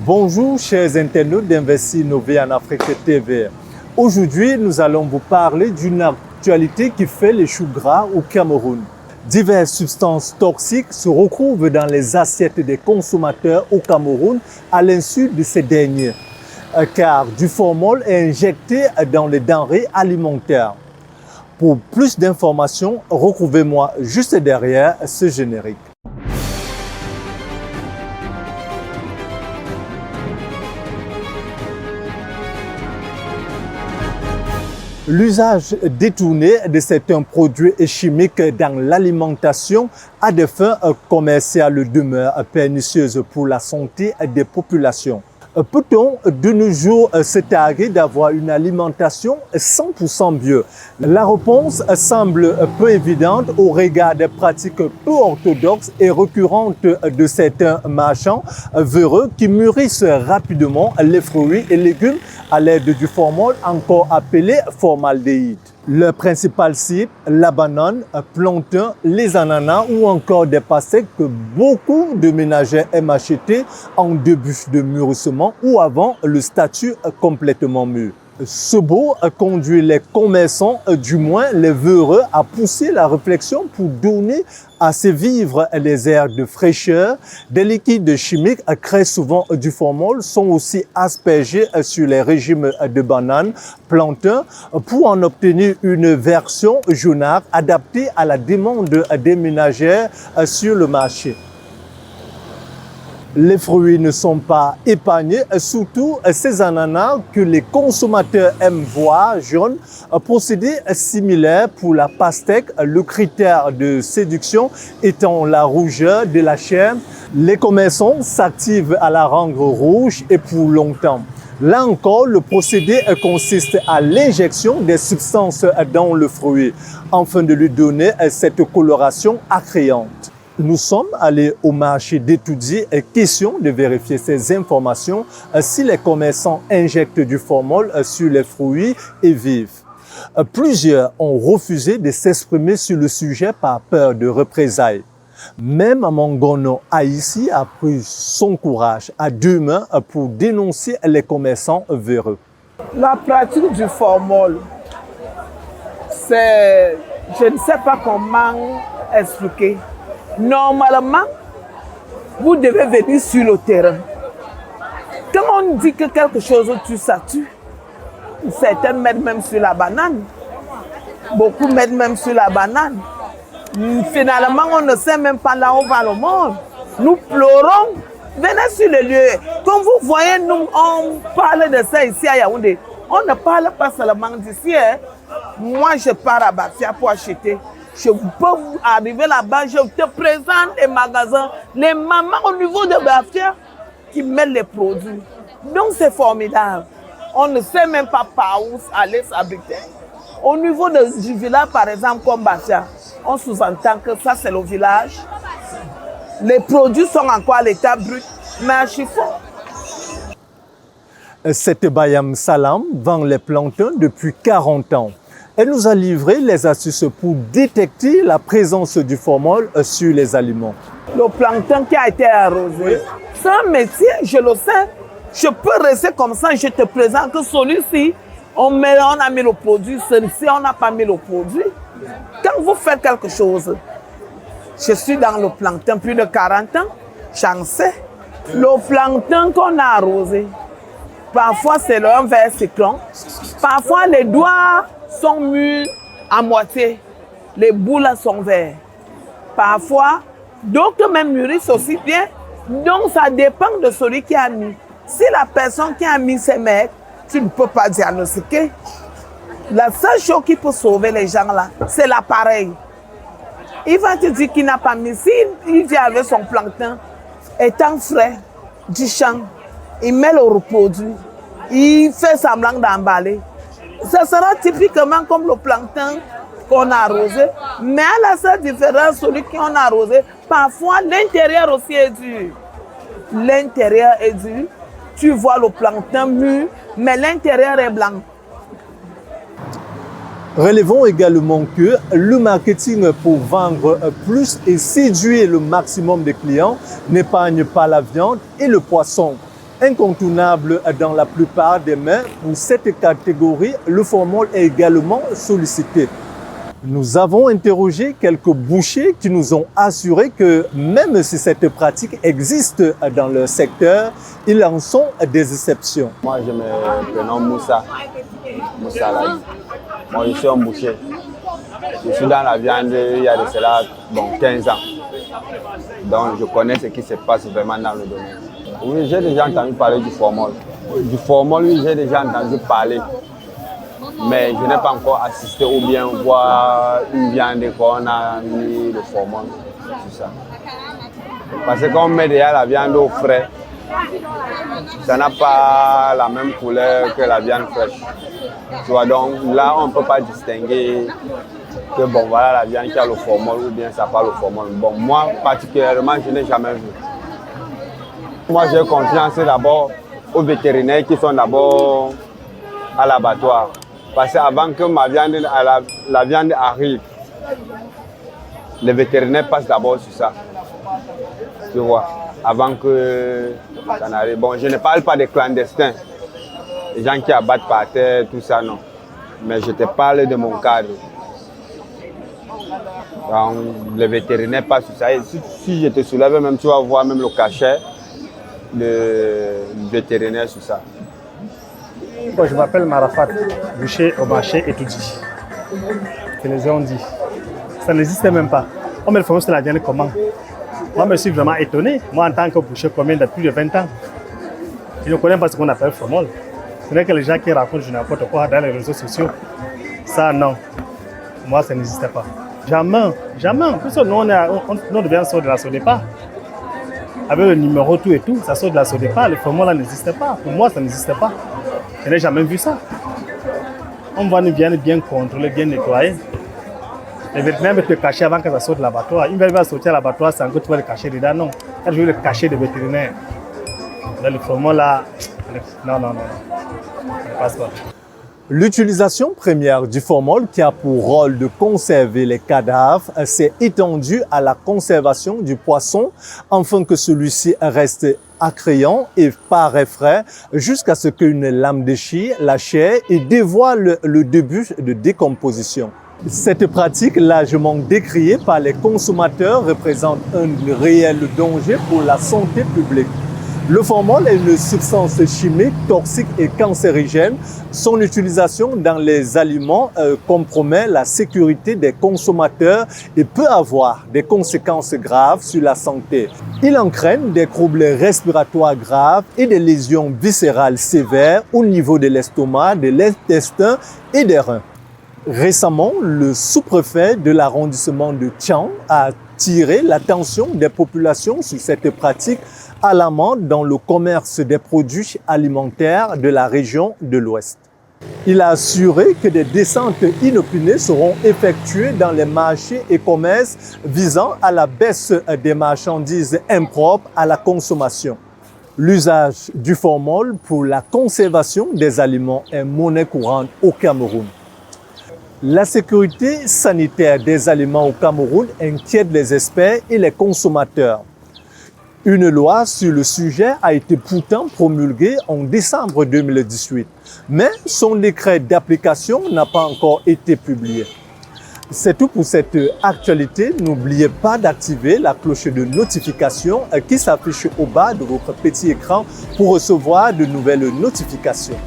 Bonjour chers internautes d'Investir Innové en Afrique TV. Aujourd'hui, nous allons vous parler d'une actualité qui fait les choux gras au Cameroun. Diverses substances toxiques se retrouvent dans les assiettes des consommateurs au Cameroun à l'insu de ces derniers, car du formol est injecté dans les denrées alimentaires. Pour plus d'informations, retrouvez-moi juste derrière ce générique. L'usage détourné de certains produits chimiques dans l'alimentation à des fins commerciales demeure pernicieuse pour la santé des populations. Peut-on de nos jours se targuer d'avoir une alimentation 100% bio? La réponse semble peu évidente au regard des pratiques peu orthodoxes et récurrentes de certains marchands véreux qui mûrissent rapidement les fruits et légumes à l'aide du formol encore appelé formaldéhyde. Le principal cible, la banane, plantain, les ananas ou encore des pastèques que beaucoup de ménagères aiment acheter en début de mûrissement ou avant le statut complètement mûr. Ce beau conduit les commerçants, du moins les véreux, à pousser la réflexion pour donner à ces vivres les airs de fraîcheur. Des liquides chimiques créés souvent du formol sont aussi aspergés sur les régimes de bananes, plantains, pour en obtenir une version jaunâtre adaptée à la demande des ménagères sur le marché. Les fruits ne sont pas épargnés, surtout ces ananas que les consommateurs aiment voir jaunes. Procédé similaire pour la pastèque, le critère de séduction étant la rougeur de la chair. Les commerçants s'activent à la rendre rouge et pour longtemps. Là encore, le procédé consiste à l'injection des substances dans le fruit, afin de lui donner cette coloration attrayante. Nous sommes allés au marché d'étudier et question de vérifier ces informations si les commerçants injectent du formol sur les fruits et vifs. Plusieurs ont refusé de s'exprimer sur le sujet par peur de représailles. Même Mongono Haïti a pris son courage à deux mains pour dénoncer les commerçants véreux. La pratique du formol, c'est, je ne sais pas comment expliquer. Normalement, vous devez venir sur le terrain. Quand on dit que quelque chose tue, ça tue. Certains mettent même sur la banane. Beaucoup mettent même sur la banane. Finalement, on ne sait même pas là où va le monde. Nous pleurons. Venez sur le lieu. Comme vous voyez, nous, on parle de ça ici à Yaoundé. On ne parle pas seulement d'ici. Hein. Moi, je pars à Bafia pour acheter. Je peux arriver là-bas, je te présente les magasins, les mamans au niveau de Bafia qui mettent les produits. Donc c'est formidable. On ne sait même pas par où aller s'habiter. Au niveau du village, par exemple, comme Bafia, on sous-entend que ça c'est le village. Les produits sont encore à l'état brut, mais à chiffon. Cette Bayam Salam vend les plantains depuis 40 ans. Elle nous a livré les astuces pour détecter la présence du formol sur les aliments. Le plancton qui a été arrosé, c'est un métier, je le sais. Je peux rester comme ça, je te présente que celui-ci, on a mis le produit, celui-ci, on n'a pas mis le produit. Quand vous faites quelque chose, je suis dans le plancton plus de 40 ans, j'en sais. Le plancton qu'on a arrosé, parfois c'est un verre cyclone, parfois les doigts sont mûrs à moitié, les boules sont vertes. Parfois, d'autres même mûrissent aussi bien. Donc, ça dépend de celui qui a mis. Si la personne qui a mis ses mecs, tu ne peux pas diagnostiquer. La seule chose qui peut sauver les gens là, c'est l'appareil. Il va te dire qu'il n'a pas mis. S'il vient avec son plancton, étant frais, du champ, il met le reproduit, il fait semblant d'emballer. Ça sera typiquement comme le plancton qu'on a arrosé, mais à la seule différence, celui qu'on a arrosé, parfois l'intérieur aussi est dur. L'intérieur est dur, tu vois le plancton mûr, mais l'intérieur est blanc. Relevons également que le marketing pour vendre plus et séduire le maximum de clients n'épargne pas la viande et le poisson. Incontournable dans la plupart des mets, pour cette catégorie, le formol est également sollicité. Nous avons interrogé quelques bouchers qui nous ont assuré que même si cette pratique existe dans leur secteur, ils en sont des exceptions. Moi, je me prénomme Moussa. Moussa Laï. Moi, je suis un boucher. Je suis dans la viande il y a de cela 15 ans. Donc, je connais ce qui se passe vraiment dans le domaine. Oui, j'ai déjà entendu parler du formol. Du formol, oui, j'ai déjà entendu parler. Mais je n'ai pas encore assisté ou bien voir une viande qu'on a mis le formol, tout ça. Parce que quand on met déjà la viande au frais, ça n'a pas la même couleur que la viande fraîche. Tu vois, donc là, on ne peut pas distinguer que bon, voilà la viande qui a le formol ou bien ça n'a pas le formol. Bon, moi, particulièrement, je n'ai jamais vu. Moi, j'ai confiance d'abord aux vétérinaires qui sont d'abord à l'abattoir. Parce qu'avant que la viande arrive, les vétérinaires passent d'abord sur ça. Tu vois, avant que ça n'arrive. Bon, je ne parle pas des clandestins, les gens qui abattent par terre, tout ça, non. Mais je te parle de mon cadre. Donc, les vétérinaires passent sur ça. Et si je te soulève, même, tu vas voir même le cachet de vétérinaire sur ça. Bon, je m'appelle Marafat, boucher au marché et tout dit. Que les gens ont dit. Ça n'existait même pas. On met le formol sur la viande comment? Moi, je suis vraiment étonné. Moi, en tant que boucher, combien de plus de 20 ans, je ne connais pas ce qu'on appelle formol. Ce n'est que les gens qui racontent n'importe quoi dans les réseaux sociaux. Ça, non. Moi, ça n'existait pas. Jamais, jamais. Parce que nous devons sortir de la Sodepa. Avec le numéro tout et tout, ça sort de la Sodepa. Le formol là n'existait pas. Pour moi, ça n'existait pas. Je n'ai jamais vu ça. On va nous bien contrôler, bien nettoyer. Les vétérinaires mettent le cachet avant que ça sorte de l'abattoir. Une fois qu'il va sortir à l'abattoir, c'est encore tu vas le cacher dedans. Non, là, je veux le cachet de vétérinaire. Là, le formol là, non. Ça ne passe pas. L'utilisation première du formol qui a pour rôle de conserver les cadavres s'est étendue à la conservation du poisson afin que celui-ci reste attrayant et paraît frais jusqu'à ce qu'une lame déchire la chair et dévoile le début de décomposition. Cette pratique largement décriée par les consommateurs représente un réel danger pour la santé publique. Le formol est une substance chimique toxique et cancérigène. Son utilisation dans les aliments compromet la sécurité des consommateurs et peut avoir des conséquences graves sur la santé. Il entraîne des troubles respiratoires graves et des lésions viscérales sévères au niveau de l'estomac, de l'intestin et des reins. Récemment, le sous-préfet de l'arrondissement de Thian a attiré l'attention des populations sur cette pratique alarmante dans le commerce des produits alimentaires de la région de l'Ouest. Il a assuré que des descentes inopinées seront effectuées dans les marchés et commerces visant à la baisse des marchandises impropres à la consommation. L'usage du formol pour la conservation des aliments est monnaie courante au Cameroun. La sécurité sanitaire des aliments au Cameroun inquiète les experts et les consommateurs. Une loi sur le sujet a été pourtant promulguée en décembre 2018, mais son décret d'application n'a pas encore été publié. C'est tout pour cette actualité. N'oubliez pas d'activer la cloche de notification qui s'affiche au bas de votre petit écran pour recevoir de nouvelles notifications.